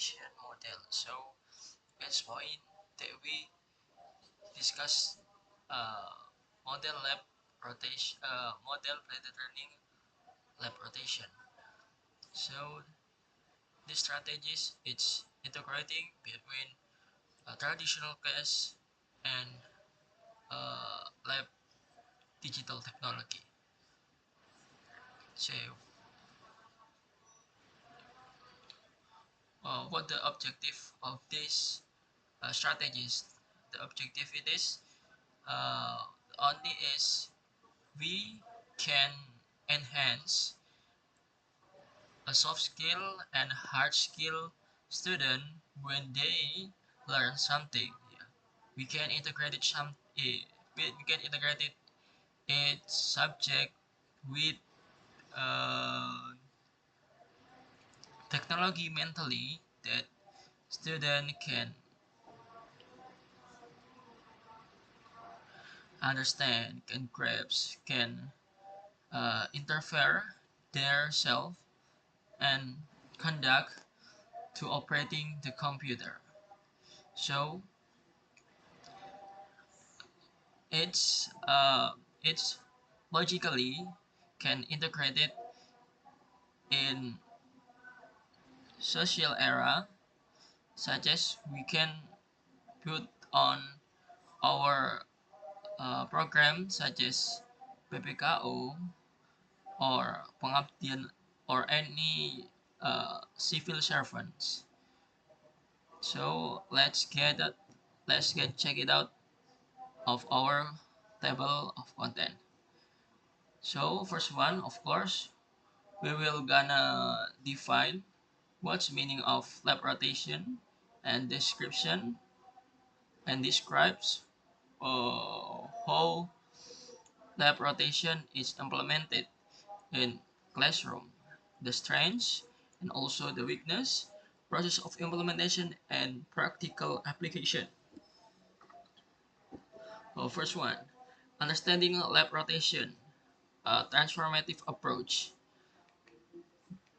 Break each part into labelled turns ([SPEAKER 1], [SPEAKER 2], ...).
[SPEAKER 1] rotation model. So next point that we discuss uh, model lab rotation, model blended learning lab rotation. So this strategies it's integrating between traditional class and lab digital technology. So what the objective of this strategies? The objective it is uh, only is we can enhance a soft skill and hard skill student when they learn something. Yeah. We can integrate it we can integrate it its subject with uh, technology mentally that student can understand, can grasp, can interfere their self and conduct to operating the computer. So it's logically can integrate it in social era, such as we can put on our program such as PPKO or pengabdian or any civil servants. So let's get check it out of our table of content. So first one, of course, we will gonna define what's meaning of lab rotation and description and describes how lab rotation is implemented in classroom, the strengths and also the weakness, process of implementation and practical application. First one, understanding lab rotation, a transformative approach.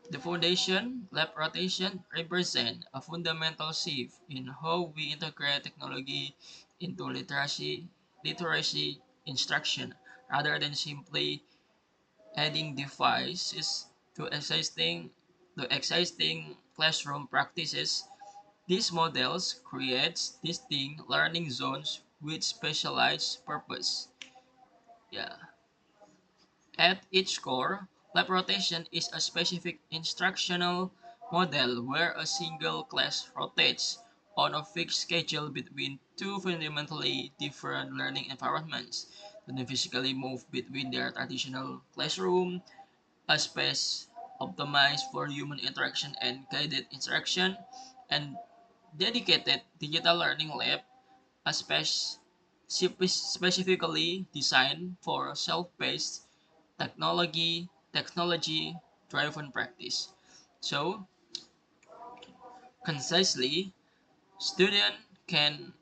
[SPEAKER 1] The foundation, lab rotation, represent a fundamental shift in how we integrate technology into literacy instruction rather than simply adding devices to existing classroom practices. These models create distinct learning zones with specialized purpose. Yeah. At its core, lab rotation is a specific instructional model where a single class rotates on a fixed schedule between two fundamentally different learning environments. They physically move between their traditional classroom, a space optimized for human interaction and guided instruction, and dedicated digital learning lab, a space specifically designed for self-paced technology driven practice. So concisely, student can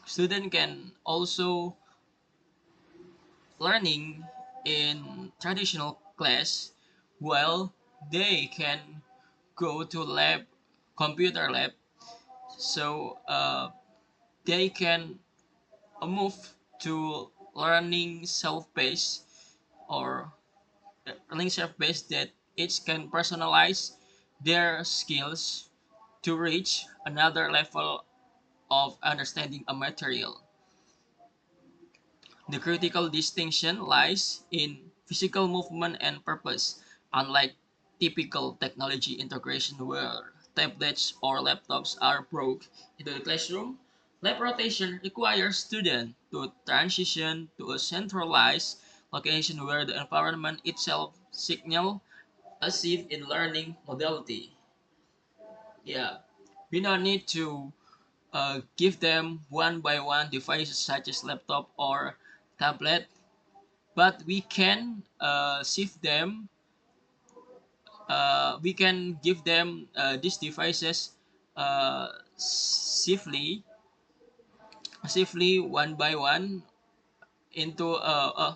[SPEAKER 1] student can also learning in traditional class while they can go to lab computer lab, so they can move to learning self-paced or learning self-paced that each can personalize their skills to reach another level of understanding a material. The critical distinction lies in physical movement and purpose, unlike typical technology integration where tablets or laptops are brought into the classroom. Lab rotation requires students to transition to a centralized location where the environment itself signals a shift in learning modality. Yeah, we don't need to give them one by one devices such as laptop or tablet, but we can shift them. We can give them these devices uh, safely, safely one by one into uh,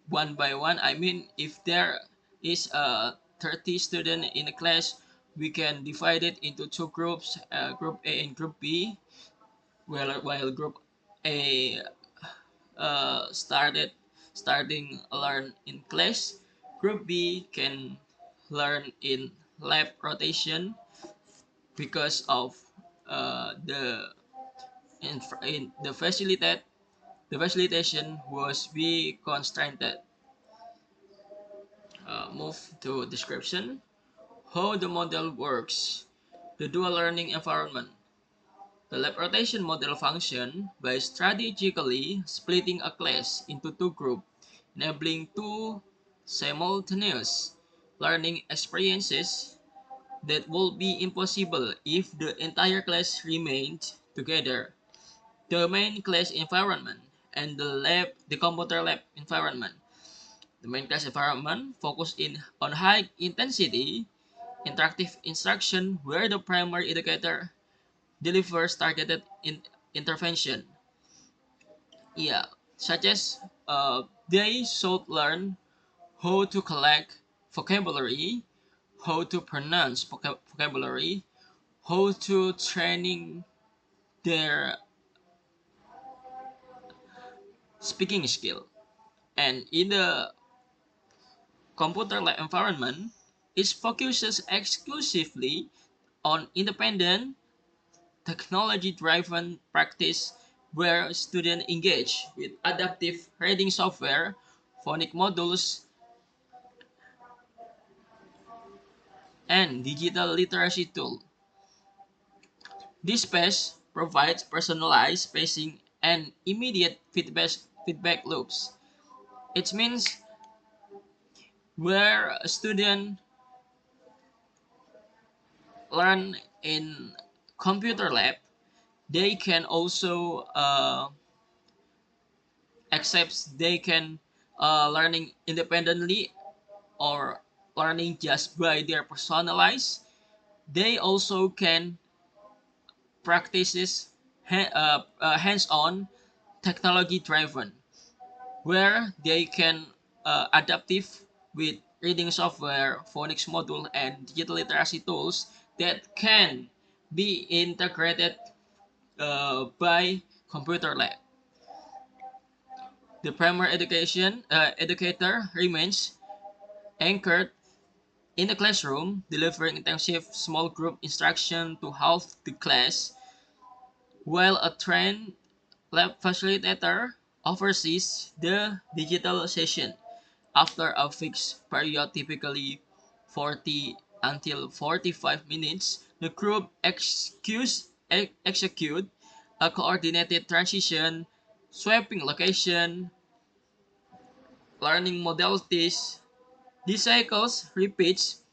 [SPEAKER 1] one by one. I mean, if there is 30 student in a class, we can divide it into two groups, group A and group B. While group A starting learn in class, group B can learn in lab rotation because of the facilitation was be constrained. Move to description. How the model works. The dual learning environment. The lab rotation model function by strategically splitting a class into two groups, enabling two simultaneous learning experiences that would be impossible if the entire class remained together. The main class environment and the computer lab environment. The main class environment focus on high intensity interactive instruction where the primary educator delivers targeted intervention. Yeah, such as they should learn how to collect vocabulary, how to pronounce vocabulary, how to training their speaking skill. And in the computer lab environment, it focuses exclusively on independent technology-driven practice where students engage with adaptive reading software, phonic modules, and digital literacy tool. This space provides personalized spacing and immediate feedback loops. It means where a student learn in computer lab, they can also accept they can learning independently or learning just by their personalized. They also can practices hands-on technology driven where they can adaptive with reading software, phonics module, and digital literacy tools that can be integrated by computer lab. The primary education educator remains anchored in the classroom, delivering intensive small group instruction to half the class, while a trained lab facilitator oversees the digital session. After a fixed period, typically 40 until 45 minutes, the group execute a coordinated transition, swapping location, learning modalities. These cycles repeats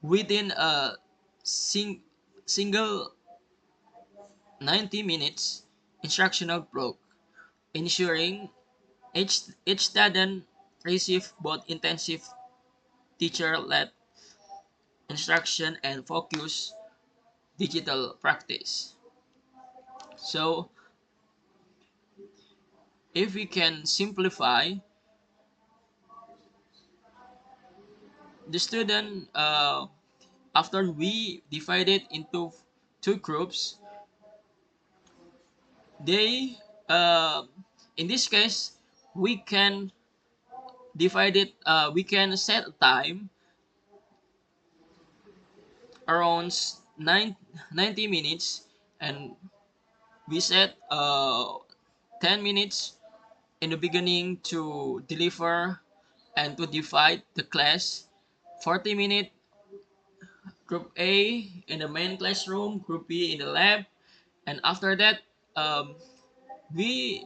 [SPEAKER 1] within a sing- single 90 minutes instructional block, ensuring each student receive both intensive teacher-led instruction and focused digital practice. So, if we can simplify, the student after we divide it into two groups, they in this case we can divide it. We can set a time around 90 minutes, and we set 10 minutes in the beginning to deliver and to divide the class. 40 minutes group A in the main classroom, group B in the lab, and after that um, we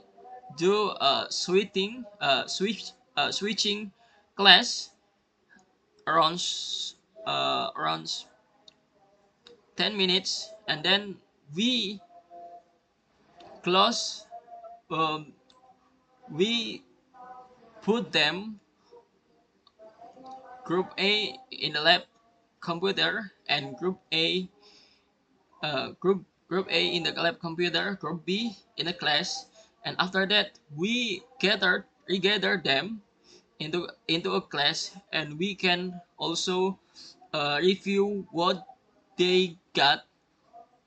[SPEAKER 1] do switching class around around 10 minutes, and then we close um, we put them group A in the lab computer and group A in the lab computer, group B in the class, and after that we gathered regather them into a class, and we can also review what they got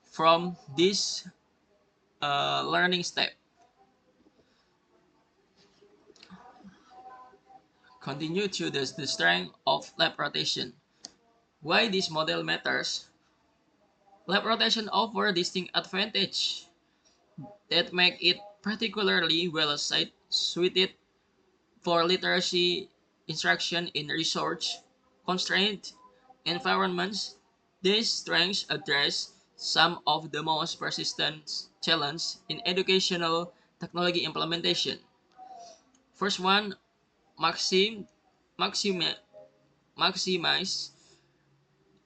[SPEAKER 1] from this learning step. Continue to the strength of lab rotation. Why this model matters? Lab rotation offers distinct advantage that make it particularly well suited for literacy instruction in research constrained environments. These strengths address some of the most persistent challenges in educational technology implementation. First one, maxim, maximi, maximize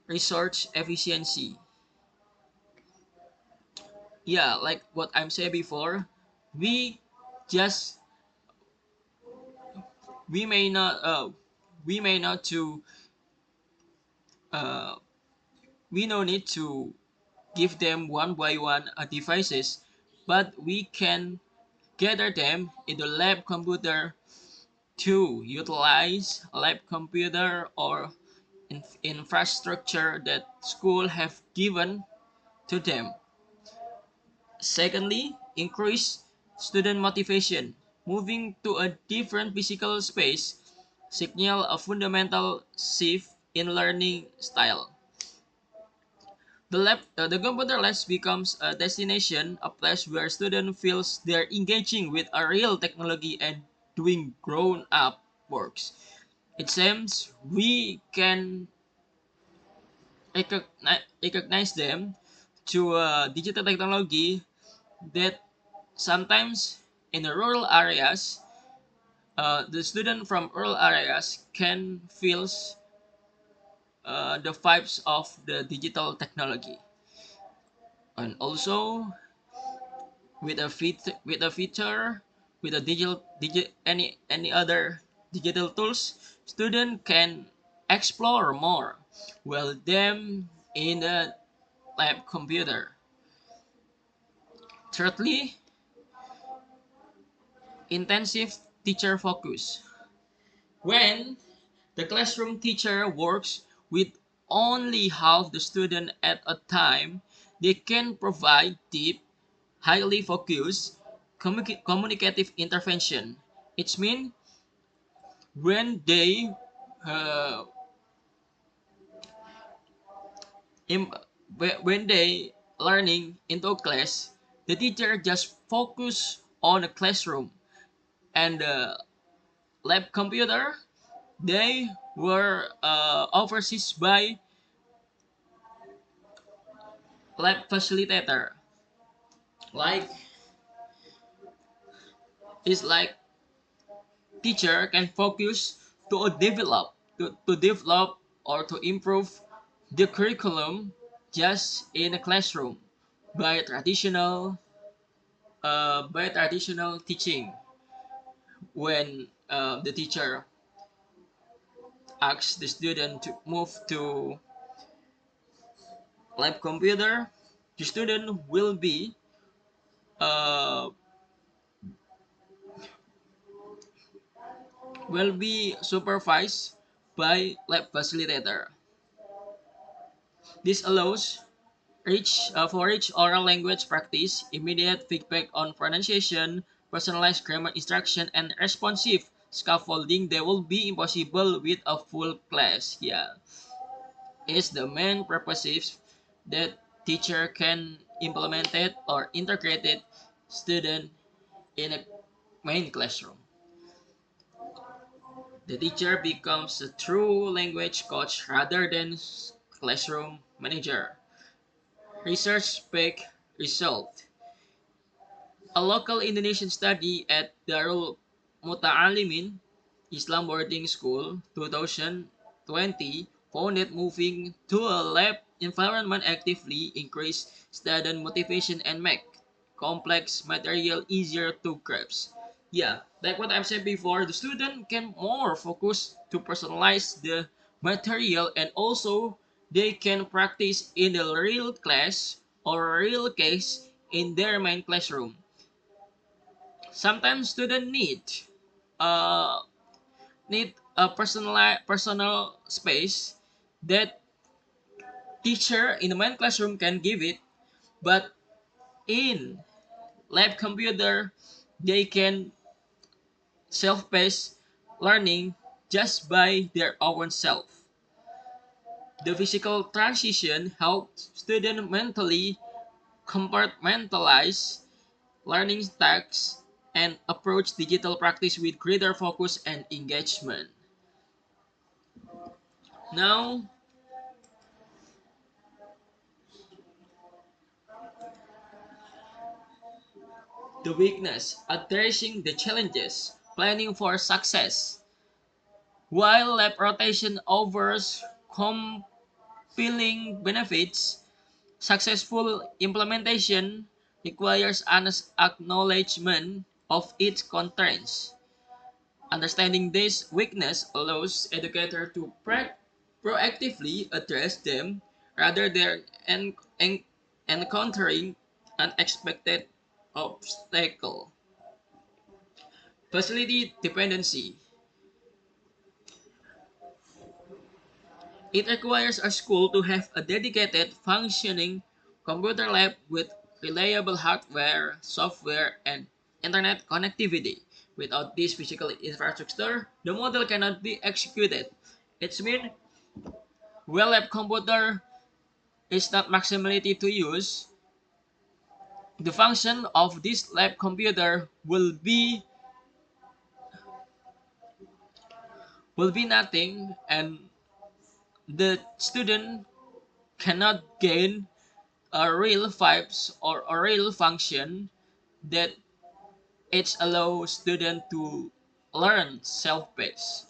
[SPEAKER 1] research efficiency. Yeah, like what I'm saying before, we just we may not we may not to uh, we no need to give them one by one devices, but we can gather them in the lab computer to utilize lab computer or infrastructure that school have given to them. Secondly, increase student motivation. Moving to a different physical space signal a fundamental shift in learning style. The computer labs becomes a destination, a place where student feels they're engaging with a real technology and doing grown-up works. It seems we can recognize them to digital technology that sometimes in the rural areas, the student from rural areas can feel the vibes of the digital technology. And also with a feature with a any other digital tools, student can explore more while them in the lab computer. Thirdly, intensive teacher focus. When the classroom teacher works with only half the student at a time, they can provide deep, highly focused, communicative intervention. It means when they uh, im- when they learning into class, the teacher just focus on the classroom and the lab computer. They were overseen by lab facilitator. Like it's like teacher can focus to develop or to improve the curriculum just in a classroom by traditional teaching when the teacher asks the student to move to lab computer, the student uh, will be supervised by lab facilitator. This allows for each oral language practice, immediate feedback on pronunciation, personalized grammar instruction, and responsive scaffolding that will be impossible with a full class. Yeah, it's the main purposes that teacher can implement it or integrate it student in a main classroom. The teacher becomes a true language coach rather than classroom manager. Research spec result. A local Indonesian study at Darul Muta'alimin Islam Boarding School 2020 found that moving to a lab environment actively increased student motivation and make complex material easier to grasp. Yeah, like what I've said before, the student can more focus to personalize the material and also they can practice in the real class or real case in their main classroom. Sometimes students need uh, need a personal space that teacher in the main classroom can give it, but in lab computer they can self-paced learning just by their own self. The physical transition helps students mentally compartmentalize learning tasks and approach digital practice with greater focus and engagement. Now, the weakness, addressing the challenges, planning for success. While lab rotation offers compelling benefits, successful implementation requires honest acknowledgement of its constraints. Understanding this weakness allows educators to proactively address them rather than encountering unexpected obstacle. Facility dependency. It requires a school to have a dedicated, functioning computer lab with reliable hardware, software, and internet connectivity. Without this physical infrastructure, the model cannot be executed. It means well lab computer is not maximally to use. The function of this lab computer will be nothing, and the student cannot gain a real vibes or a real function that it allows student to learn self-paced.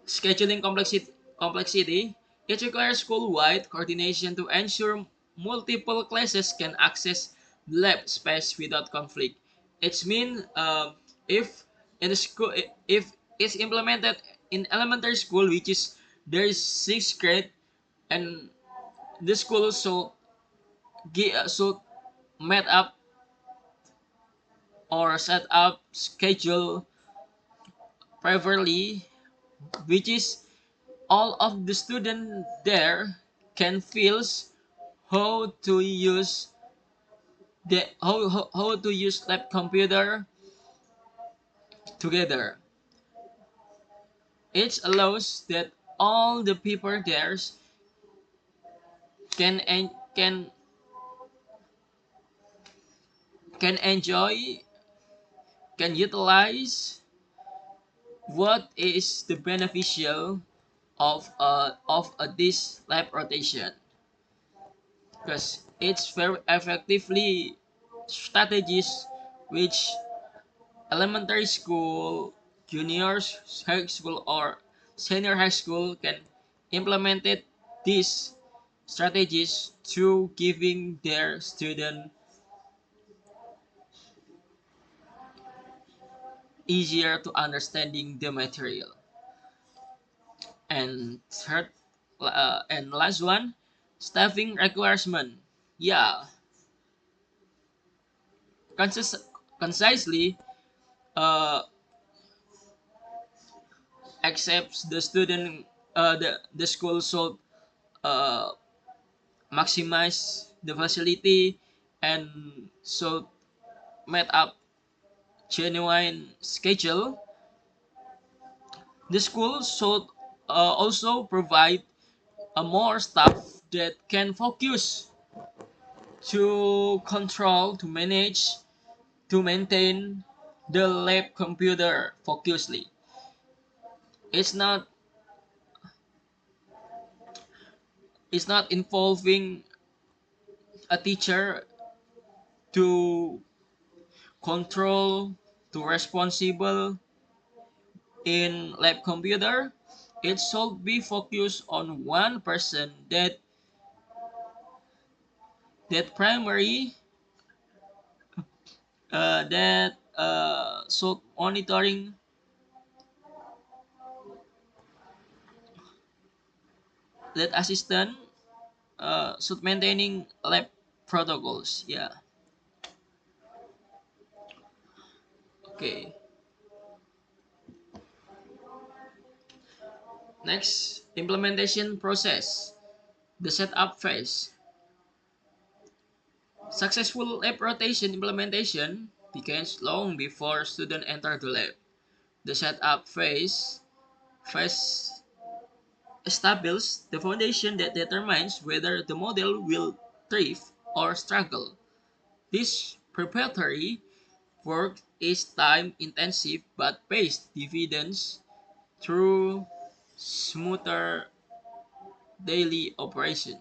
[SPEAKER 1] Scheduling complexity, it requires school-wide coordination to ensure multiple classes can access lab space without conflict. It means if in the school if it's implemented in elementary school, which is there is sixth grade, and the school should made up or set up schedule privately, which is all of the student there can feels how to use how to use lab computer together. It allows that all the people there can en- can enjoy, can utilize what is the beneficial of this lab rotation, because it's very effectively strategies which elementary school, juniors high school, or senior high school can implement it, these strategies through giving their student easier to understanding the material. And third and last one, staffing requirement. Yeah, concisely uh, accepts the student, the school should uh, maximize the facility and should met up genuine schedule. The school should also provide a more staff that can focus to control, to manage, to maintain the lab computer focusedly. It's not it's not involving a teacher to control, to responsible in lab computer. It should be focused on one person that primary that should monitoring that assistant should maintaining lab protocols. Yeah. Okay. Next, implementation process. The setup phase. Successful lab rotation implementation begins long before students enter the lab. The setup phase establishes the foundation that determines whether the model will thrive or struggle. This preparatory work is time intensive but pays dividends through smoother daily operation.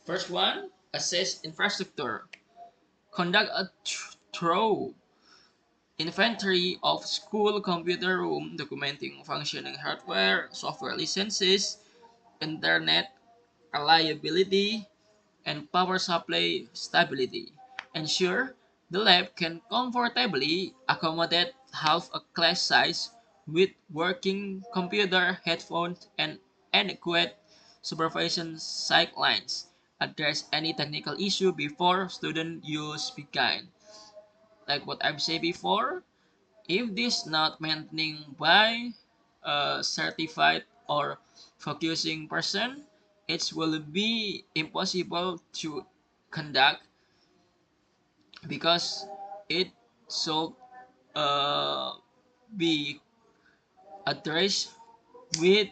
[SPEAKER 1] First one, assess infrastructure. Conduct a thorough inventory of school computer room documenting functioning hardware, software licenses, internet reliability, and power supply stability. Ensure the lab can comfortably accommodate half a class size with working computer, headphones, and adequate supervision sidelines. Address any technical issue before student use begin. Like what I've said before, if this not maintaining by a certified or focusing person, it will be impossible to conduct because it should uh, be addressed with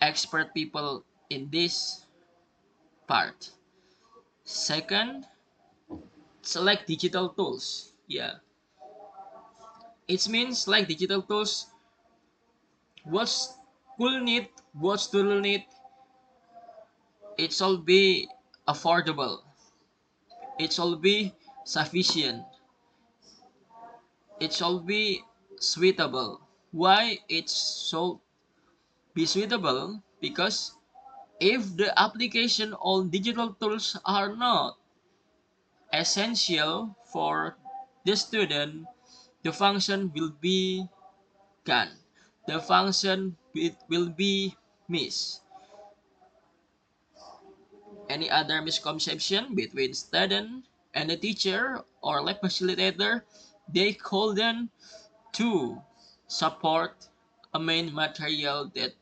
[SPEAKER 1] expert people in this part. Second, select digital tools. Yeah, it means like digital tools. What school need, what student need, it shall be affordable, it shall be sufficient, it shall be suitable. Why it should be suitable? Because if the application on digital tools are not essential for the student, the function will be gone. The function will be missed. Any other misconception between student and the teacher or lab facilitator, they call them to support a main material that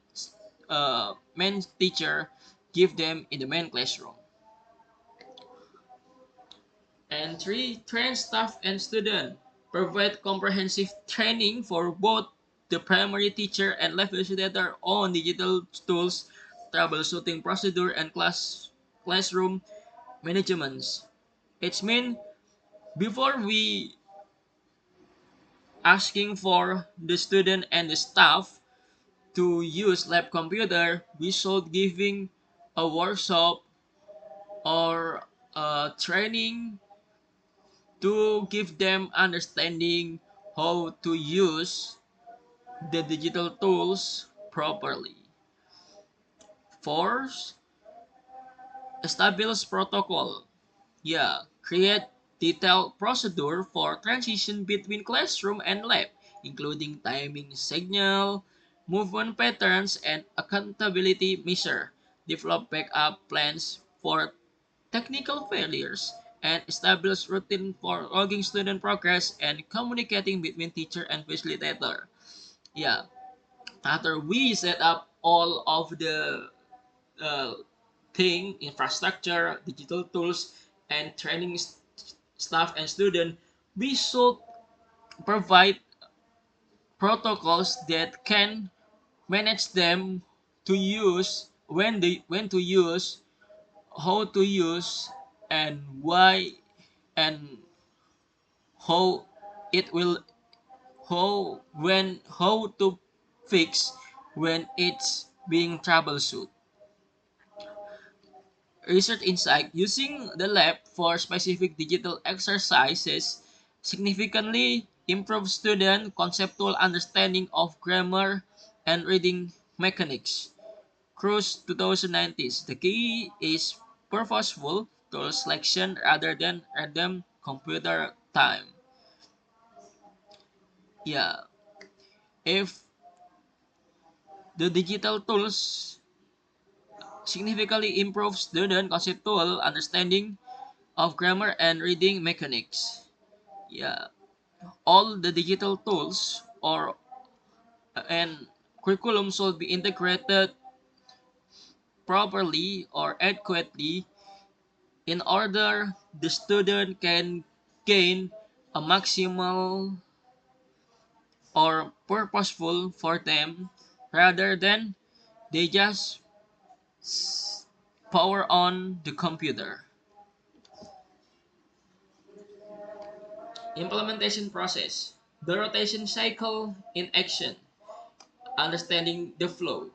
[SPEAKER 1] main teacher give them in the main classroom. And three, train staff and student. Provide comprehensive training for both the primary teacher and lab facilitator on digital tools, troubleshooting procedure, and classroom managements. It means before we asking for the student and the staff to use lab computer, we should giving a workshop or a training to give them understanding how to use the digital tools properly. Fourth, establish protocol. Yeah, create detailed procedure for transition between classroom and lab, including timing signal, movement patterns, and accountability measure. Develop backup plans for technical failures and establish routine for logging student progress and communicating between teacher and facilitator. Yeah, after we set up all of the uh, thing, infrastructure, digital tools, and training staff and student, we should provide protocols that can manage them to use when to use, how to use, and why, and how it will, how to fix when it's being troubleshoot. Research insight using the lab for specific digital exercises significantly improves student conceptual understanding of grammar and reading mechanics. Cruz 2019. The key is purposeful tool selection rather than random computer time. Yeah, if the digital tools significantly improve student conceptual understanding of grammar and reading mechanics. Yeah, all the digital tools or and curriculum should be integrated properly or adequately in order the student can gain a maximal or purposeful for them rather than they just power on the computer. Implementation process. The rotation cycle in action. Understanding the flow.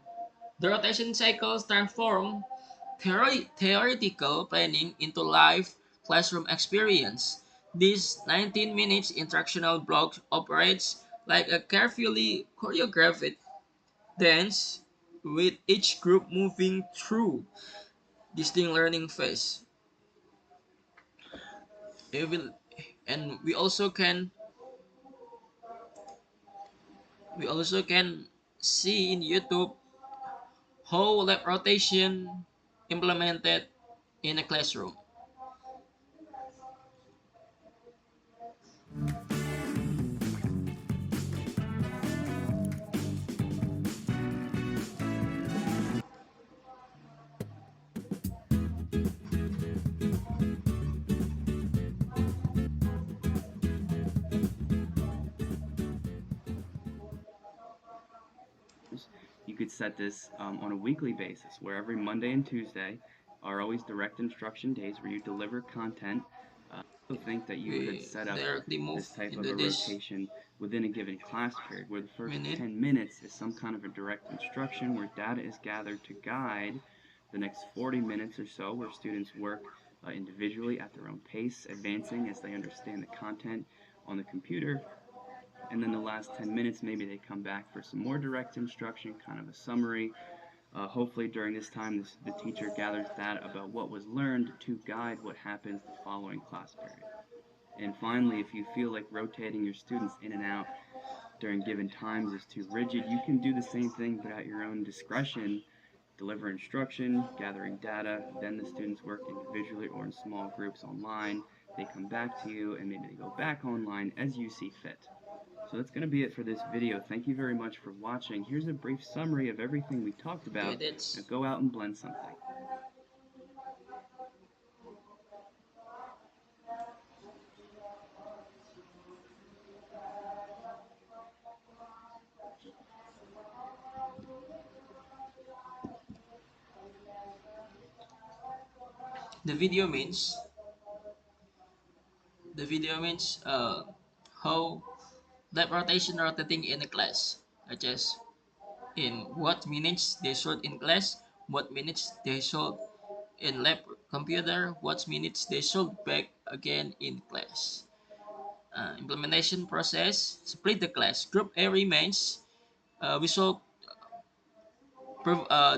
[SPEAKER 1] The rotation cycles transform theoretical planning into live classroom experience. This 19 minutes instructional block operates like a carefully choreographed dance with each group moving through distinct learning phase. It will, and we also can see in YouTube how lap rotation implemented in a classroom.
[SPEAKER 2] You could set this on a weekly basis, where every Monday and Tuesday are always direct instruction days where you deliver content. I also think that you could
[SPEAKER 1] We
[SPEAKER 2] set up
[SPEAKER 1] directly move
[SPEAKER 2] this type of
[SPEAKER 1] into
[SPEAKER 2] a
[SPEAKER 1] this
[SPEAKER 2] rotation within a given class period, where the first
[SPEAKER 1] minute.
[SPEAKER 2] 10 minutes is some kind of a direct instruction where data is gathered to guide the next 40 minutes or so, where students work individually at their own pace, advancing as they understand the content on the computer. And then the last 10 minutes, maybe they come back for some more direct instruction, kind of a summary. Hopefully, during this time, the teacher gathers data about what was learned to guide what happens the following class period. And finally, if you feel like rotating your students in and out during given times is too rigid, you can do the same thing but at your own discretion. Deliver instruction, gathering data, then the students work individually or in small groups online. They come back to you, and maybe they go back online as you see fit. So that's going to be it for this video. Thank you very much for watching. Here's a brief summary of everything we talked
[SPEAKER 1] Okay,
[SPEAKER 2] about. Now
[SPEAKER 1] that's
[SPEAKER 2] go out and blend something.
[SPEAKER 1] the video means the video means how lap rotation rotating in a class, such as in what minutes they should in class, what minutes they should in lab computer, what minutes they should back again in class. Implementation process: split the class. Group A remains. We should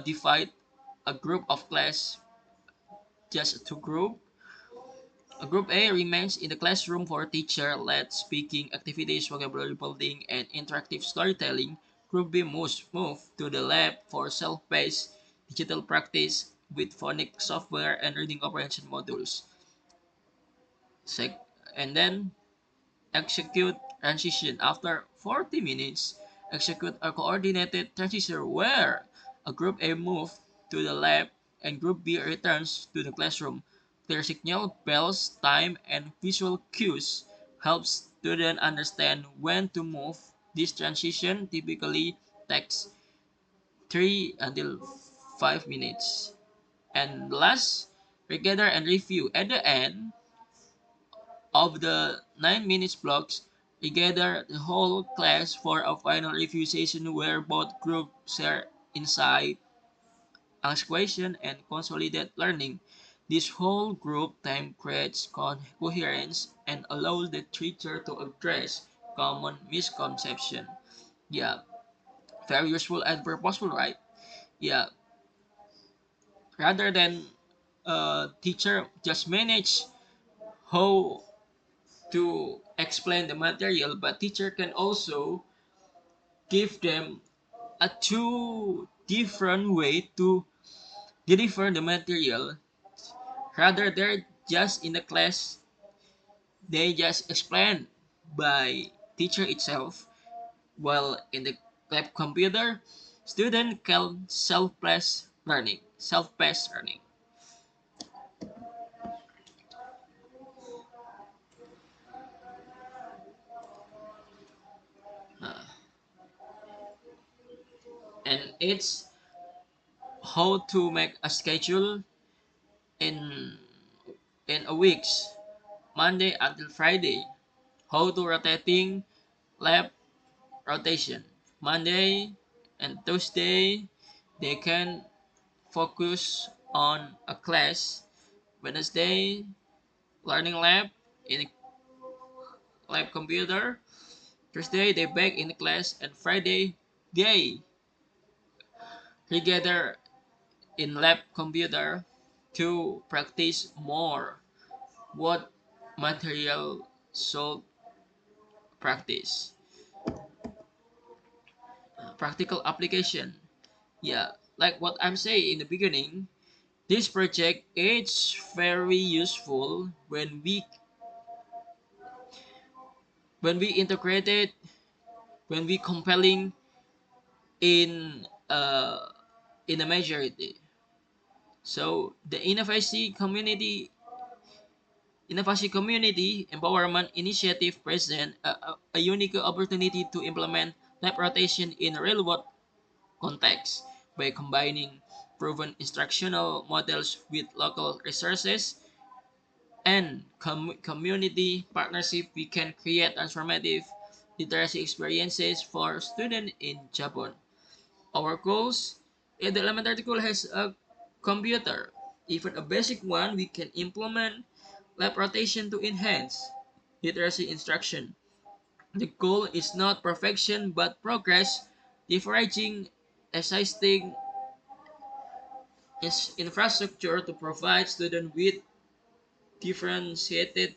[SPEAKER 1] divide a group of class just to group. A group A remains in the classroom for teacher-led speaking activities, vocabulary building, and interactive storytelling. Group B move to the lab for self-paced digital practice with phonics software and reading comprehension modules. And then execute transition. After 40 minutes, execute a coordinated transition where a group A moves to the lab and group B returns to the classroom. Clear signal, bells, time, and visual cues helps students understand when to move. This transition typically takes 3 until 5 minutes. And last, regather and review. At the end, of the 9 minutes blocks, we gather the whole class for a final review session where both groups share insight, ask questions, and consolidate learning. This whole group time creates coherence and allows the teacher to address common misconception. Yeah, very useful and purposeful, right? Yeah, rather than teacher just manage how to explain the material, but teacher can also give them a two different way to deliver the material. Rather they're just in the class, they just explain by teacher itself, while in the lab computer, student can self-paced learning. Uh, and it's how to make a schedule in a weeks, Monday until Friday. How to rotating lab rotation. Monday and Tuesday they can focus on a class. Wednesday learning lab in lab computer. Thursday they back in class and Friday they together in lab computer to practice more what material should practice. Practical application. Yeah, like what I'm saying in the beginning, this project is very useful when we integrate it, when we compelling in in a majority. So the innovation community empowerment initiative present a unique opportunity to implement lab rotation in real world context by combining proven instructional models with local resources and community partnership. We can create transformative literacy experiences for students in Japan. Our goals: if the elementary school has a computer, even a basic one, we can implement lab rotation to enhance literacy instruction. The goal is not perfection but progress, leveraging existing infrastructure to provide students with differentiated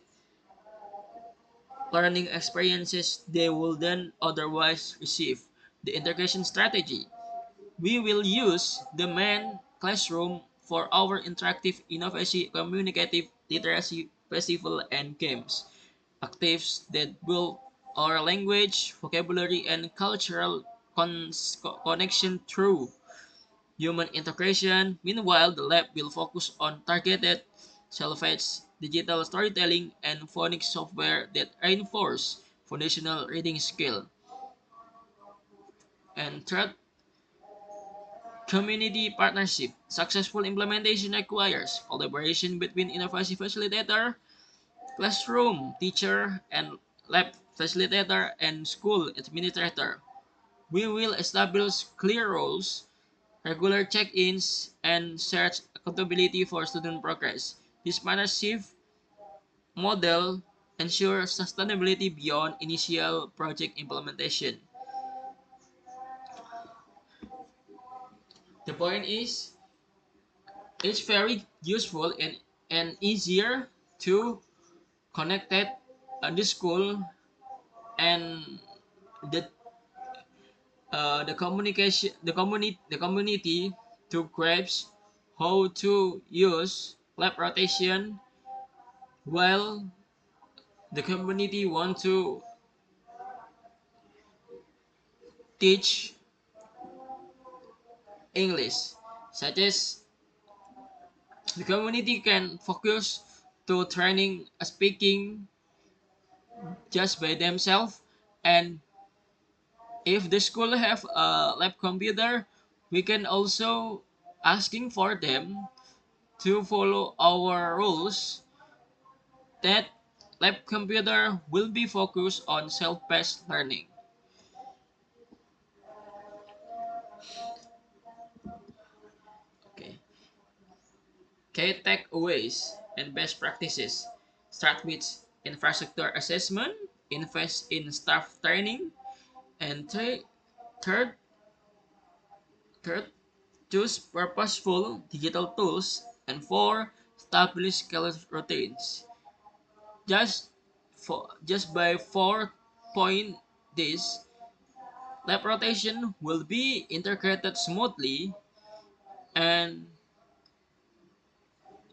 [SPEAKER 1] learning experiences they wouldn't otherwise receive. The integration strategy. We will use the main classroom for our interactive innovation communicative literacy festival and games. Actives that build our language, vocabulary, and cultural connection through human integration. Meanwhile, the lab will focus on targeted self-paced digital storytelling and phonics software that reinforce foundational reading skill. And third, community partnership. Successful implementation requires collaboration between innovation facilitator, classroom teacher, and lab facilitator and school administrator. We will establish clear roles, regular check-ins, and shared accountability for student progress. This partnership model ensures sustainability beyond initial project implementation. The point is, it's very useful and easier to connect it the school and the the community to grasp how to use lab rotation while the community want to teach English, such as the community can focus to training speaking just by themselves, and if the school have a lab computer, we can also asking for them to follow our rules that lab computer will be focused on self-paced learning. Okay. Key takeaways and best practices. Start with infrastructure assessment, invest in staff training, and third, third, choose purposeful digital tools, and four, establish clear routines. Just by 4 point this, lab rotation will be integrated smoothly and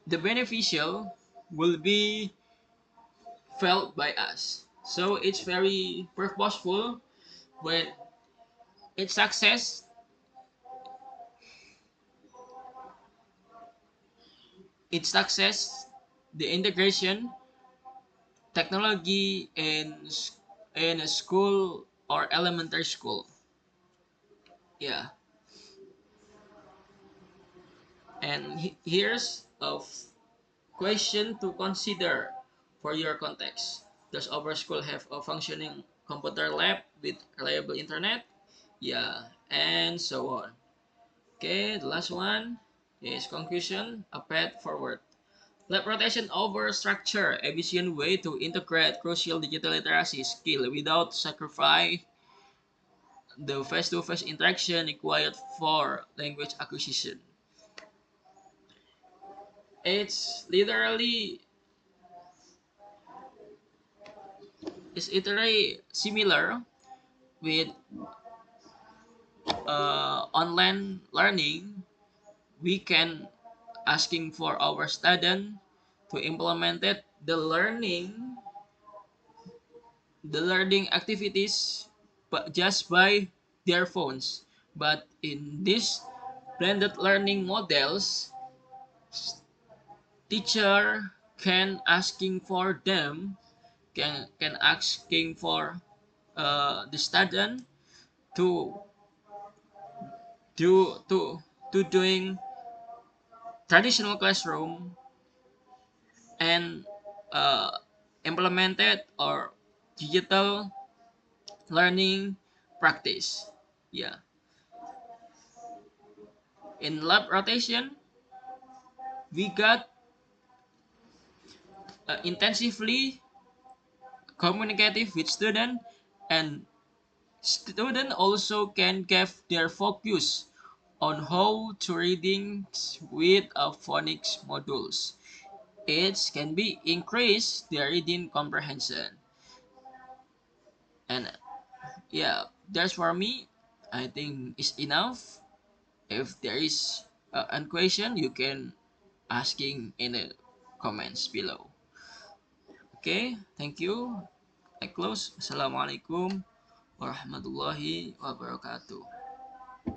[SPEAKER 1] the beneficial will be felt by us. So it's very purposeful when its success its success the integration technology in a school or elementary school. Yeah, and here's a question to consider for your context. Does our school have a functioning computer lab with reliable internet? Yeah, and so on. Okay, the last one is conclusion, a path forward. Lab rotation over structure, efficient way to integrate crucial digital literacy skill without sacrifice the face-to-face interaction required for language acquisition. It's literally similar with online learning. We can asking for our student to implement it the learning activities but just by their phones. But in these blended learning models, teacher can asking for them can asking for the student to do to doing traditional classroom and uh, implemented or digital learning practice. Yeah, in lab rotation, we got intensively communicative with student, and student also can give their focus on how to reading with a phonics modules. It can be increase their reading comprehension. And yeah, that's for me. I think it's enough. If there is a question, you can asking in the comments below. Okay, thank you. I close. Assalamualaikum warahmatullahi wabarakatuh.